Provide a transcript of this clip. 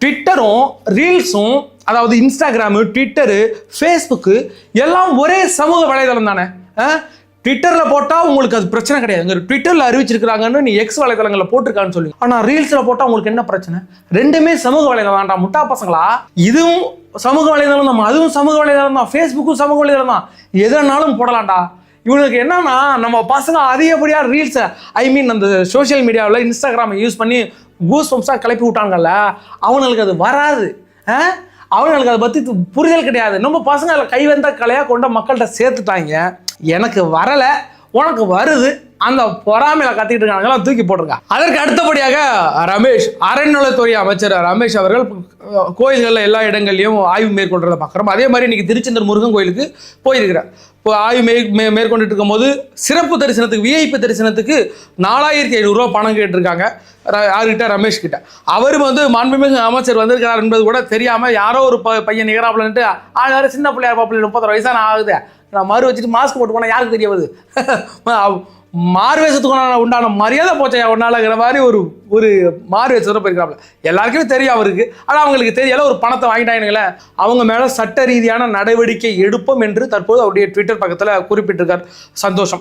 ட்விட்டரும் ரீல்ஸும், அதாவது Instagram, Twitter, Facebook எல்லாம் ஒரே சமூக வலைதளம் தானே. ட்விட்டரில் போட்டால் உங்களுக்கு அது பிரச்சனை கிடையாது. ட்விட்டரில் அறிவிச்சிருக்கிறாங்கன்னு நீ எக்ஸ் வலைதளங்களில் போட்டிருக்கான்னு சொல்லி. ஆனால் ரீல்ஸில் போட்டால் உங்களுக்கு என்ன பிரச்சனை? ரெண்டுமே சமூக வலைதளம் தான்டா முட்டா பசங்களா. இதுவும் சமூக வலைதளம் தான், அதுவும் சமூக வலைதளம் தான், ஃபேஸ்புக்கும் சமூக வலைதளம் தான். எதனாலும் போடலாம்டா. இவனுக்கு என்னன்னா, நம்ம பசங்க அதிகப்படியாக ரீல்ஸை அந்த சோஷியல் மீடியாவில் இன்ஸ்டாகிராமை யூஸ் பண்ணி கூஸ் பம்ப்ஸாக கிளப்பி விட்டாங்கல்ல, அவனுக்கு அது வராது. அவனுக்கு அதை பற்றி புரிதல் கிடையாது. நம்ம பசங்க அதில் கைவந்த கலையாக கொண்ட மக்கள்கிட்ட சேர்த்துட்டாங்க. எனக்கு வரலை, உனக்கு வருது, அந்த பொறாமையில கத்திட்டு இருக்காங்க, தூக்கி போட்டிருக்காங்க. அதற்கு அடுத்தபடியாக ரமேஷ், அறநிலையத்துறை அமைச்சர் ரமேஷ் அவர்கள் கோயில்களில் எல்லா இடங்கள்லையும் ஆய்வு மேற்கொள்றதை பார்க்குறோம். அதே மாதிரி இன்னைக்கு திருச்செந்தூர் முருகன் கோயிலுக்கு போயிருக்கிறார். இப்போ ஆய்வு மேற்கொண்டுட்டு இருக்கும்போது சிறப்பு தரிசனத்துக்கு, விஐபி தரிசனத்துக்கு 4500 ரூபா பணம் கேட்டிருக்காங்க. யாருக்கிட்ட? ரமேஷ் கிட்ட. அவரும் மாண்புமிகு அமைச்சர் வந்திருக்கிறார் என்பது கூட தெரியாமல் யாரோ ஒரு பையன் நிகராப்பிலன்ட்டு யாரும் சின்ன பிள்ளையார் பாப்பிள்ள 36 வயசான ஆகுது, நான் மாறு வச்சுட்டு மாஸ்க் போட்டு போனால் யாருக்கு தெரியாது, மார்வேஷத்துக்கு உண்டான மரியாதை போச்சா ஒன்னாலங்கிற மாதிரி ஒரு மார்வேஷத்தோட போயிருக்காப்புல. எல்லாருக்குமே தெரியும் அவருக்கு. ஆனால் அவங்களுக்கு தெரியல, ஒரு பணத்தை வாங்கிட்டாங்களே, அவங்க மேலே சட்ட ரீதியான நடவடிக்கை எடுப்போம் என்று தற்போது அவருடைய ட்விட்டர் பக்கத்தில் குறிப்பிட்டிருக்கார். சந்தோஷம்.